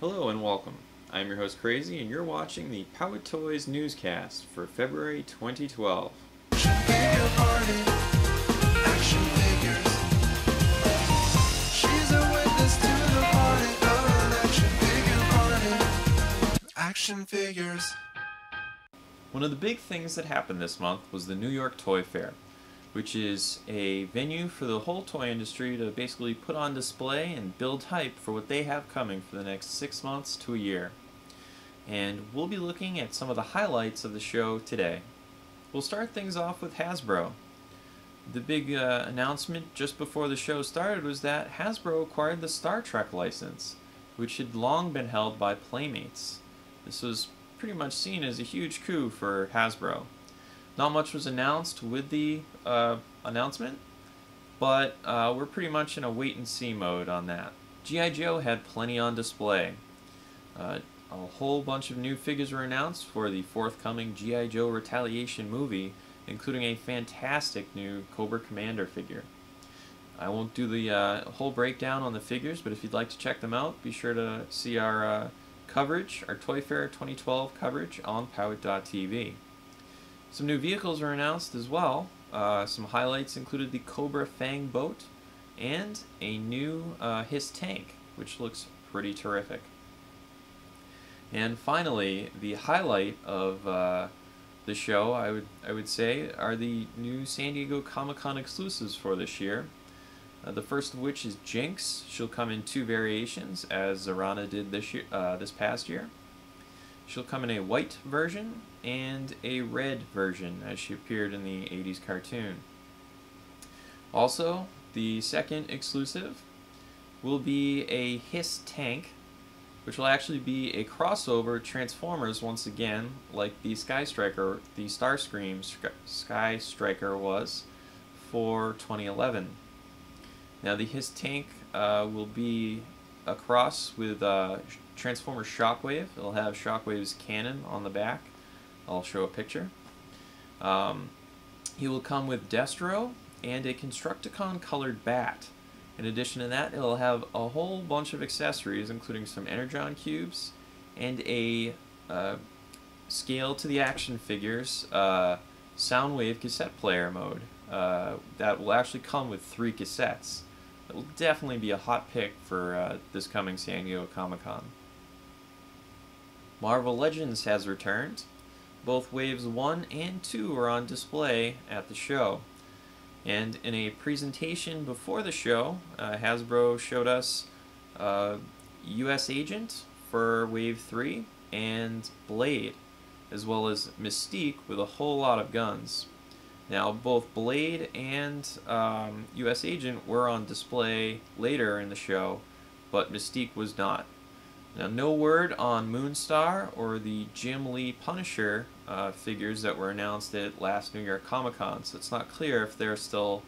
Hello and welcome. I'm your host Crazy and you're watching the PowetToys NewsCast for February 2012. Action figures. One of the big things that happened this month was the New York Toy Fair, which is a venue for the whole toy industry to basically put on display and build hype for what they have coming for the next 6 months to a year. And we'll be looking at some of the highlights of the show today. We'll start things off with Hasbro. The big announcement just before the show started was that Hasbro acquired the Star Trek license, which had long been held by Playmates. This was pretty much seen as a huge coup for Hasbro. Not much was announced with the announcement, but we're pretty much in a wait-and-see mode on that. G.I. Joe had plenty on display. A whole bunch of new figures were announced for the forthcoming G.I. Joe Retaliation movie, including a fantastic new Cobra Commander figure. I won't do the whole breakdown on the figures, but if you'd like to check them out, be sure to see our coverage, our Toy Fair 2012 coverage on Powet.tv. Some new vehicles were announced as well. Some highlights included the Cobra Fang boat and a new Hiss tank, which looks pretty terrific. And finally, the highlight of the show, I would say, are the new San Diego Comic-Con exclusives for this year. The first of which is Jinx. She'll come in two variations, as Zarana did this past year. She'll come in a white version and a red version, as she appeared in the 80s cartoon. Also, the second exclusive will be a Hiss tank, which will actually be a crossover Transformers once again, like the Sky Striker, the Starscream Sky Striker was for 2011. Now the Hiss tank will be a cross with Transformer Shockwave. It'll have Shockwave's cannon on the back. I'll show a picture. He will come with Destro and a Constructicon colored bat. In addition to that, it'll have a whole bunch of accessories, including some Energon cubes and a scale to the action figures Soundwave cassette player mode that will actually come with 3 cassettes. It will definitely be a hot pick for this coming San Diego Comic-Con. Marvel Legends has returned. Both Waves 1 and 2 are on display at the show. And in a presentation before the show, Hasbro showed us US Agent for Wave 3 and Blade, as well as Mystique with a whole lot of guns. Now, both Blade and US Agent were on display later in the show, but Mystique was not. Now, no word on Moonstar or the Jim Lee Punisher figures that were announced at last New York Comic-Con, so it's not clear if they're still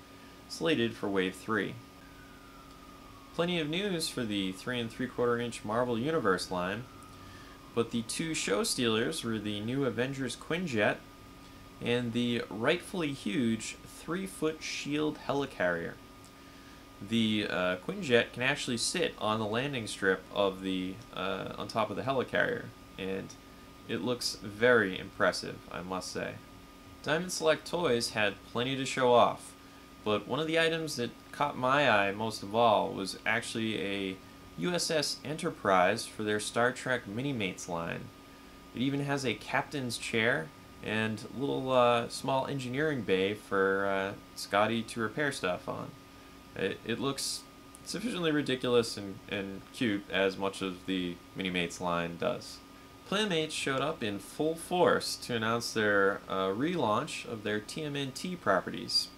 slated for Wave 3. Plenty of news for the 3 3/4 inch Marvel Universe line, but the 2 show stealers were the new Avengers Quinjet and the rightfully huge 3-foot Shield helicarrier. The Quinjet can actually sit on the landing strip of the on top of the helicarrier, and it looks very impressive, I must say. Diamond Select Toys had plenty to show off, but one of the items that caught my eye most of all was actually a USS Enterprise for their Star Trek Mini-Mates line. It even has a captain's chair and a little small engineering bay for Scotty to repair stuff on. It looks sufficiently ridiculous and cute, as much of the Mini-Mates line does. Playmates showed up in full force to announce their relaunch of their TMNT properties.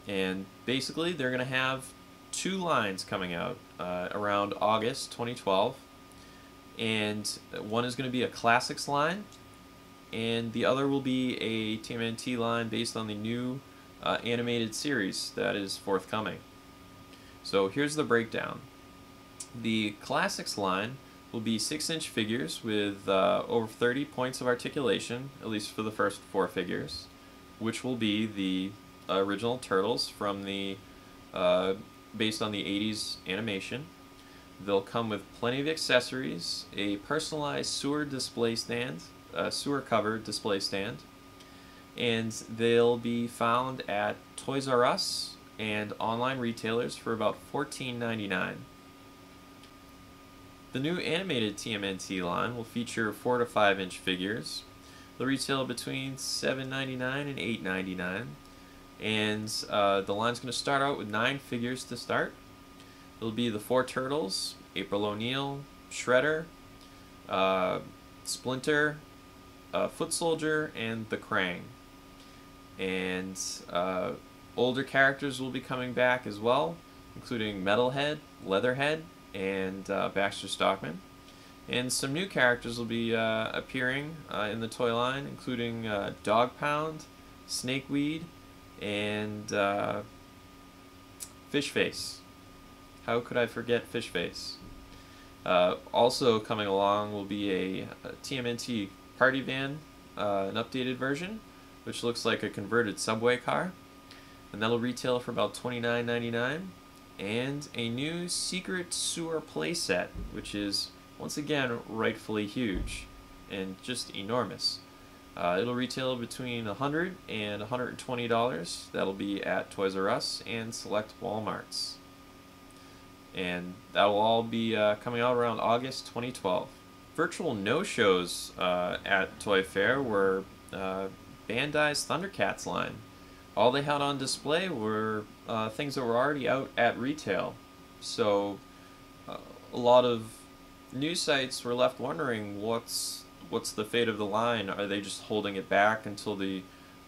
And basically, they're going to have 2 lines coming out around August 2012. And one is going to be a Classics line, and the other will be a TMNT line based on the new animated series that is forthcoming. So here's the breakdown. The Classics line will be 6-inch figures with over 30 points of articulation, at least for the first 4 figures, which will be the original Turtles from the based on the 80s animation. They'll come with plenty of accessories, a personalized sewer display stand, a sewer cover display stand, and they'll be found at Toys R Us and online retailers for about $14.99. The new animated TMNT line will feature 4 to 5 inch figures. They'll retail between $7.99 and $8.99, and the line's going to start out with 9 figures to start. It'll be the 4 Turtles, April O'Neil, Shredder, Splinter, Foot Soldier, and the Krang. And older characters will be coming back as well, including Metalhead, Leatherhead, and Baxter Stockman. And some new characters will be appearing in the toy line, including Dog Pound, Snakeweed, and Fishface. How could I forget Fishface? Also coming along will be a TMNT Party Van, an updated version, which looks like a converted subway car, and that'll retail for about $29.99. And a new Secret Sewer playset, which is once again rightfully huge and just enormous. It'll retail between $100 and $120. That'll be at Toys R Us and select Walmarts. And that will all be coming out around August 2012. Virtual no-shows at Toy Fair were Bandai's Thundercats line. All they had on display were things that were already out at retail. So a lot of news sites were left wondering what's the fate of the line. Are they just holding it back until the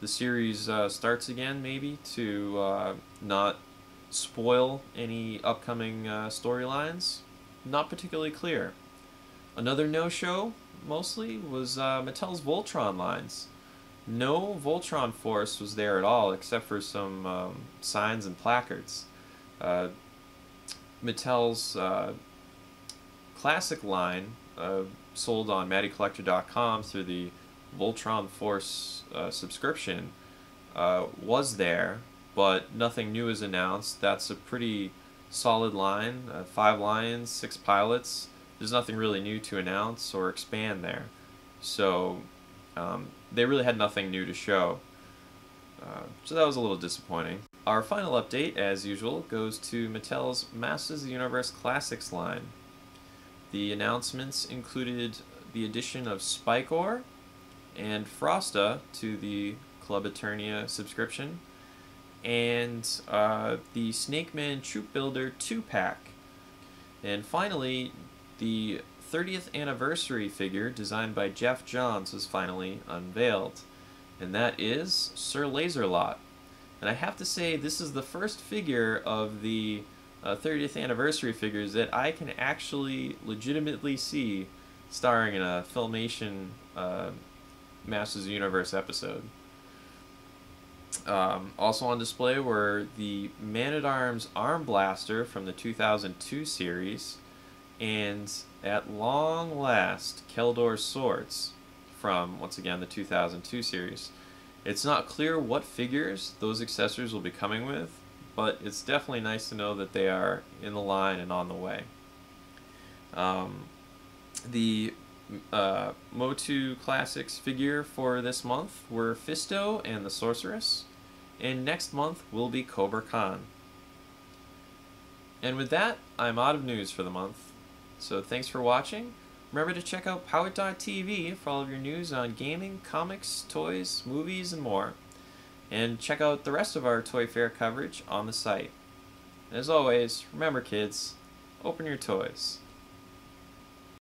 series starts again, maybe, to not spoil any upcoming storylines? Not particularly clear. Another no-show, mostly, was Mattel's Voltron lines. No Voltron Force was there at all, except for some signs and placards. Mattel's classic line, sold on MattyCollector.com through the Voltron Force subscription, was there, but nothing new is announced. That's a pretty solid line. 5 lions, 6 pilots. There's nothing really new to announce or expand there. So they really had nothing new to show. So that was a little disappointing. Our final update, as usual, goes to Mattel's Masters of the Universe Classics line. The announcements included the addition of Spikor and Frosta to the Club Eternia subscription, and the Snake Man Troop Builder 2-pack. And finally, the 30th anniversary figure designed by Jeff Johns was finally unveiled, and that is Sir Laserlot. And I have to say, this is the first figure of the 30th anniversary figures that I can actually legitimately see starring in a Filmation Masters of the Universe episode. Also on display were the Man-at-Arms Arm Blaster from the 2002 series, and at long last, Keldor's Swords from, once again, the 2002 series. It's not clear what figures those accessories will be coming with, but it's definitely nice to know that they are in the line and on the way. The Motu Classics figure for this month were Fisto and the Sorceress, and next month will be Cobra Khan. And with that, I'm out of news for the month. So thanks for watching. Remember to check out Powet.tv for all of your news on gaming, comics, toys, movies, and more. And check out the rest of our Toy Fair coverage on the site. And as always, remember kids, open your toys.